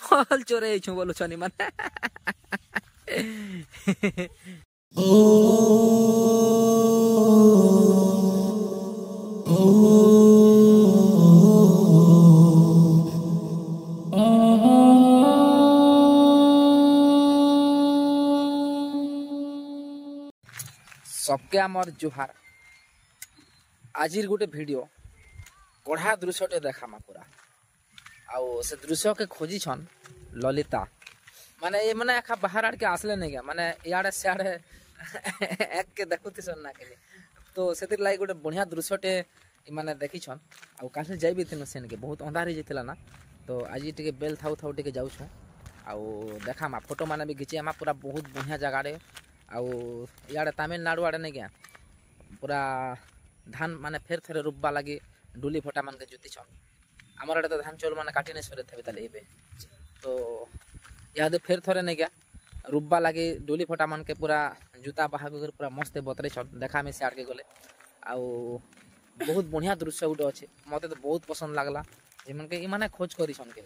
हल चोरे छु बोलु छनी माने सबके आमर जुहार आज गोटे वीडियो बढ़िया दृश्य देखामा पूरा आउ से दृश्य के खोजी छन ललिता माने ये माने एखा बाहर आड़ के आसले नहीं गया माने इाड़े सियाड़े एक के देखुती सन ना के तो सेतिर लागी गोटे बढ़िया दृश्यटे माने देखी छन आउ काहे जाई भी थिन सेन के बहुत अंधार ही जेतिला ना तो आज टिके बेल थाउ थाउ टिके जाउ छु आउ देखामा फोटो माने भी घिचे आमा पूरा बहुत बढ़िया जगह रे आउ इाड़े तमिलनाडु आड़े नहीं गया पूरा धान माने फेर थरे रुब्बा लगी डुली फटा मान के जुती छन आमर आड़े तो धान चोल माने काटी नहीं सरे थे ताले एबे तो याद फेर थरे नहीं गया रुब्बा लगी डुली फटा मान के पूरा जूता बाहा पूरा मस्त बतरे छन देखा में से आड़ के गले आउ बहुत बढ़िया दृश्य गुटे अच्छे मते तो बहुत पसंद लागला जे मन के इ माने खोज करी छन के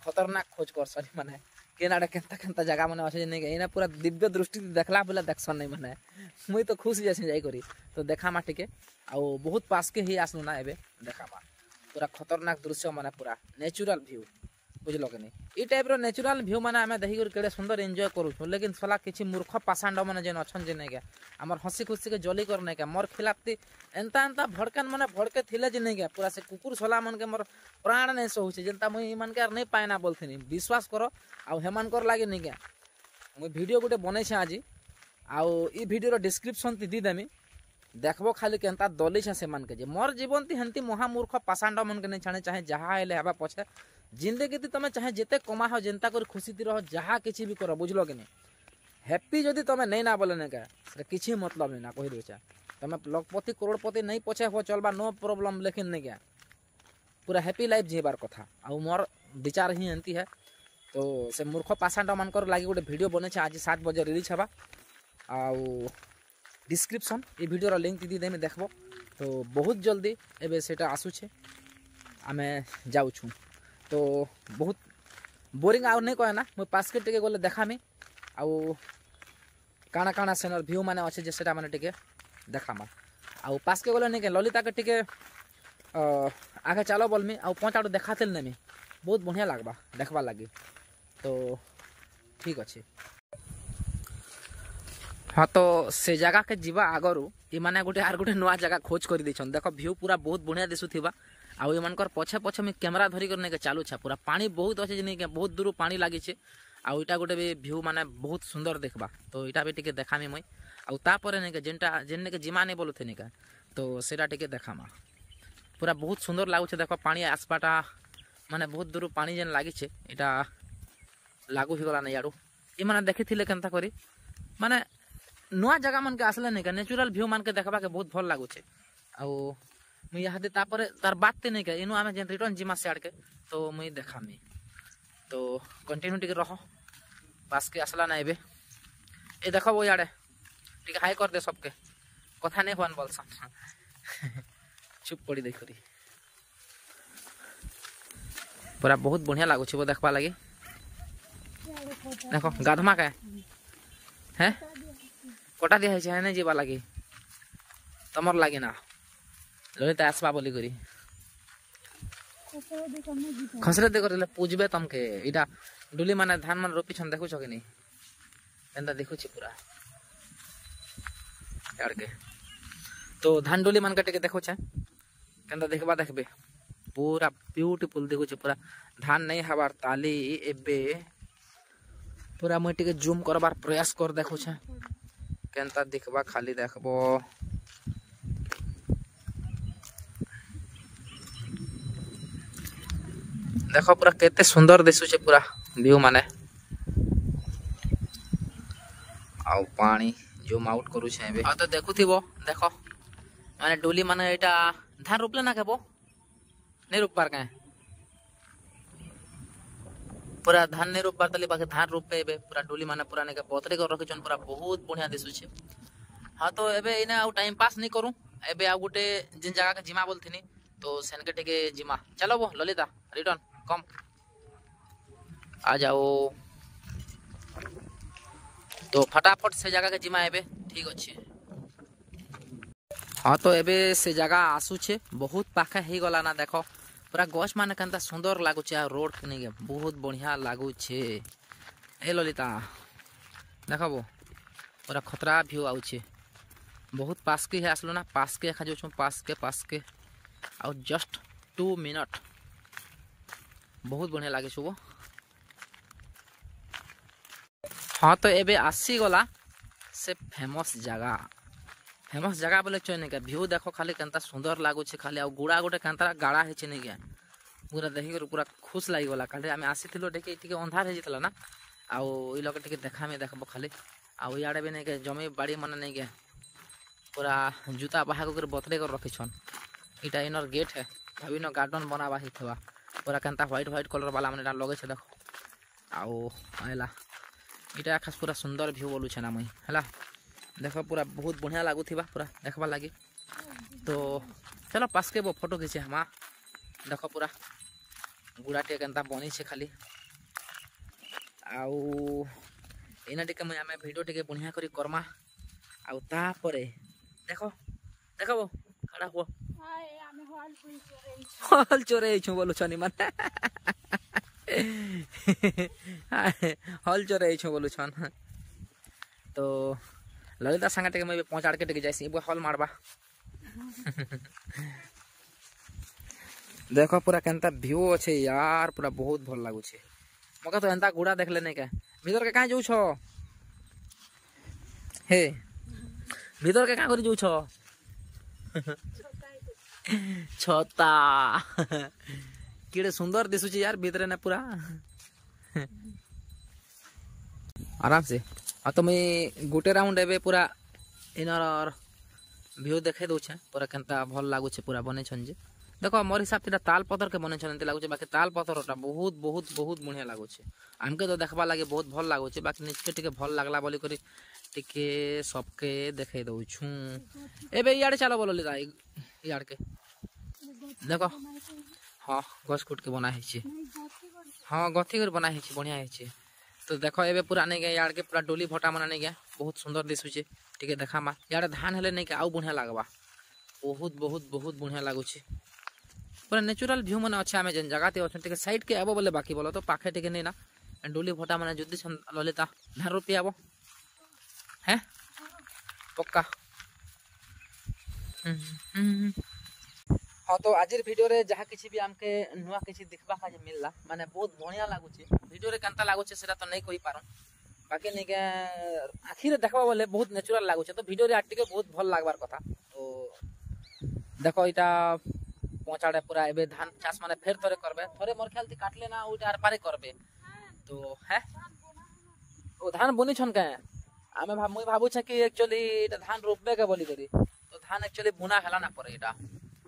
खतरनाक खोज कर सरी माने केनाडे केंता केंता जगह माने अच्छे नहीं गए पूरा दिव्य दृष्टि देखला बोले देखसन नहीं माने मुई तो खुश जैसे जाई करी तो देखा मा टिके आउ बहुत पास के ही आसनु ना एबे देखा मा पूरा खतरनाक दृश्य माने पूरा नेचुरल व्यू बुझलो के नहीं ई टाइप रो नेचुरल व्यू माने हमें देखि कर केड़े सुंदर एंजॉय करू छु लेकिन सला किछि मूर्ख पासांड माने जेन अछन जे नहीं गया हमर हंसी खुशी के जली कर नहीं गया मोर खिलाफती एंता एंता भड़कन माने भड़के थिले जे नहीं गया पूरा से कुकुर सला मन के मोर प्राण नहीं सो होछि जेंता मुई मन के नहीं पाएना बोलथिनी विश्वास करो आउ हेमान कर लागे नहीं गया मुई वीडियो गुटे बनै छै आज आउ ई वीडियो रो डिस्क्रिप्शन ती दी देमी देखबो खाली केंता दली छै से मन के जे मोर जीवन ती हंती महामूर्ख पासांड मन के नहीं छाने चाहे जहा हेले हबा पछे जिंदगी ती तमे चाहे जेते कमा हो जनता कर खुशी ती रहो जहा किछि भी करो बुझलो के नहीं हैप्पी जदी तमे नहीं ना बोले ने का से किछि मतलब नहीं ना कहि देछा तमे लखपति करोड़पति नहीं पछे हो चलबा नो प्रॉब्लम लेकिन नहीं गया पूरा हैप्पी लाइफ जीबार कथा आ मोर विचार ही एंती है तो से मूर्ख पासांड मानकर लागी गोटे वीडियो बने छे आज 7 बजे रिलीज हबा आउ डिस्क्रिप्शन ये वीडियो रो लिंक दी देमे देखबो तो बहुत जल्दी एबे सेटा आसु छे आमे जाउ छु तो बहुत बोरिंग आउ नहीं कहे ना मुझे पास के टिके गले देखामी आउ काना काना सेनर व्यू माने अच्छे जे सेटा माने टिके देखामा आउ पास के गले नहीं के ललिता के टिके आगे चलो बोलमी आउ पांच आड़ देखाते नहीं बहुत बढ़िया लागबा देखबा लगी तो ठीक अच्छे हाँ तो से जगह के जीवा आगरू ये माने गोटे आर गोटे नुआ जगह खोज कर देछन देखो व्यू पूरा बहुत बढ़िया दिसुथिबा आउ ये मनकर पछे पछे में कैमरा धरी करने के चालू छे पूरा पानी बहुत अच्छे नहीं के बहुत दूर पानी लागी छे आउ इटा गोटे भी व्यू माने बहुत सुंदर देखबा तो इटा भी टिके देखामी मई आउ तापर नहीं के जेनटा जेन्ने के जिमा नहीं बोलुथे नहीं का तो सेटा टिके देखामा पूरा बहुत सुंदर लागु छे देखो पानी आसपाटा माने बहुत दूर पानी जेन लागी छे इटा लागू ही गला नहीं याडू ई माने देखिथिले केनता करी माने नुआ जगह मन के आसले नहीं का नेचुरल व्यू मन के देखबा के बहुत भल लागु छे आउ मुई यहाँ तापर तार बात ते नहीं के इनु आमे जेन रिटर्न जिमा से आड़ के तो मुई देखामी तो कंटिन्यू टिके रहो पास के आसला ना एबे ए देखो वो याडे टिके हाई कर दे सबके कथा नहीं होन बोलसन चुप पड़ी देखरी पूरा बहुत बढ़िया लागु छे वो देखबा लागि देखो गाधमा का है कोटा दिया है नहीं जीवा लगी तमर लगी ना ललिता आसबा बोली करी खसरे देखो पूजबे तमके इटा डुली माने धान मन रोपी छन देखु छ कि नहीं एंदा देखु छी पूरा यार के तो धान डुली मन कटे के देखो छ केंदा देखबा देखबे पूरा ब्यूटीफुल देखु छी पूरा धान नहीं हबार ताली एबे पूरा मटी के जूम करबार प्रयास कर देखो छ केंता दिखबा खाली देखबो देखो पूरा केते सुंदर दिसु छे पूरा व्यू माने आउ पानी जूम आउट करू छे बे आ तो देखुथिबो देखो माने डोली माने एटा धान रोपले ना केबो नहीं रोप पार के पूरा धान नहीं रोप पारतली बाकी धान रोपे एबे पूरा डोली माने पूरा ने के पतरे कर रखिछन पूरा बहुत बढ़िया दिसु छे हाँ तो एबे इने आउ टाइम पास नहीं करू एबे आ गुटे जिन जगह के जिमा बोलथिनी तो सेनके टिके जिमा चलो वो ललिता रिटर्न कम आ जाओ तो फटाफट से जगह के जिमा एबे ठीक अच्छे। हाँ तो एबे से जगह आसुचे बहुत पाखे ही गला ना देखो पूरा गछ मान के सुंदर लगुचे रोड के नहीं बहुत बढ़िया लगुचे। ए ललिता देखो पूरा खतरा व्यू आउचे बहुत पास के आसलो ना पास के खा जो पास के आ जस्ट 2 मिनट बहुत बढ़िया लगे वो। हाँ तो एबे आसी गला से फेमस जगह बोले चने क्या व्यू देखो खाली केनता सुंदर लगुचे खाली आ गुड़ा गोटे केनता गाड़ा है नहीं क्या पूरा देखिक पूरा खुश लगी गला खाली आम आसी टे अंधार हो जाता ना आउ लोग टे देखा में देखब खाली आउ इे भी नहीं जमी बाड़ी मन नहीं क्या पूरा जूता बाहा कर बतरे कर रखीछन इटा इनर गेट है भाभी न गार्डन बनावा ही थवा पूरा केनता व्हाइट कलर वाला मैंने लगे देखो आउ आला इटा खास पूरा सुंदर व्यू बोलू छे ना मुई हला देखो पूरा बहुत बढ़िया लगुवा पूरा देखवा लगी तो चलो पास के वो फोटो खींचे हम देखो पूरा गुड़ाटे केनता बनी छे खाली आउ एना टिके मैं आमे वीडियो टिके बढ़िया करी करमा आउ तापरे देखो देखो वो खड़ा हुआ हल चोरे छु बोलु छनी मन हल चोरे छु बोलु छन तो ललिता संगे टिके मैं पहुंचाड़ के टिके जाइसी हल मारबा देखो पूरा केनता व्यू अच्छे यार पूरा बहुत भल लगुचे मका तो एंता गुड़ा देखले नहीं क्या भीतर के कहाँ जाऊ छो हे भीतर के कहाँ करी जाऊ छो छता किड़े सुंदर दिसुची यार भीतर ने पूरा आराम से हाँ तो मैं गोटे राउंड एबे पूरा इनर व्यू देखे दूचे पूरा केनता भल लगुचे पूरा बने छन जे देखो मोर हिसाब से ताल पथर के बने छन लगुचे बाकी ताल पथर बहुत बहुत बहुत बढ़िया लगुचे आमके तो देखबा लगे बहुत भल लगुचे बाकी निचके टिके भल लागला बोली करी टिके सबके देखे दउछु एबे याडे चलो बोलो लिदा याड के देखो हाँ गछ कुट के बना है हाँ गथी कर बना है बढ़िया है तो देखो एबे पूरा नहीं गया यार के पूरा डोली भटा मना नहीं गया बहुत सुंदर दिसुचे टिके देखा मा यार धान हेले नहीं के आउ बढ़िया लगबा बहुत बहुत बहुत बढ़िया लगुचे पूरा नेचुरल व्यू मन अच्छे आमे जन जगह ते टिके साइड के आबो बोले बाकी बोलो तो पाखे टिके नहीं ना डोली भटा मना जुदी छन ललिता धान रोपी आबो हैं पक्का हाँ तो आज वीडियो रे जहाँ किसी भी आमके नुआ किसी दिखबा का मिलला माने बहुत बढ़िया लागुचे वीडियो रे केनता लागुचे सेटा तो नहीं कहि पारो बाकी नहीं के आखिर देखबा बोले बहुत नेचुरल लागुचे तो वीडियो रे आटिके बहुत भल लागबार कथा तो देखो इटा पहुंचाड़े पूरा एबे धान चाष माने फेर थोड़े करबे थोड़े मोर ख्याल थी काटले ना उटा आर पारे करबे तो है ओ धान बनी छन के आमे मुई भाबु छ कि एक्चुअली इटा धान रोपबे के बोली करी तो धान एक्चुअली बुना हला ना पड़े इटा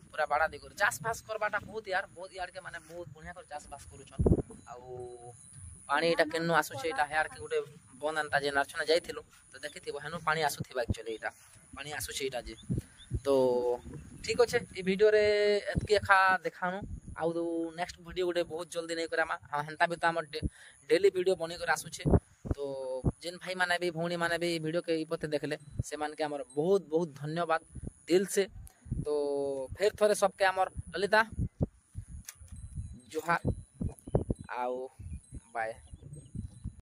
पूरा बड़ा दिगो चाष फास करबाटा बहुत यार के माने बहुत बढ़िया कर चाष फास करू छन आउ पानी इटा केन्नु आसु छे इटा यार के गुटे बंद अंता जे नरछना जाइथिलु तो देखिथिबो हेनु पानी आसु थिबा एक्चुअली इटा पानी आसु छे इटा जे तो ठीक अच्छे ये वीडियो रे एतकी एखा देखानु आउ नेक्स्ट वीडियो गुटे बहुत जल्दी नहीं करामा हाँ हेन्ता भी तो आम डेली वीडियो बनी कर आसुचे तो जिन भाई माने भी भौणी माने भी वीडियो के इपते देखले से मान के हमर बहुत बहुत धन्यवाद दिल से तो फिर थोड़े सबके हमर ललिता जोहार आउ बाय।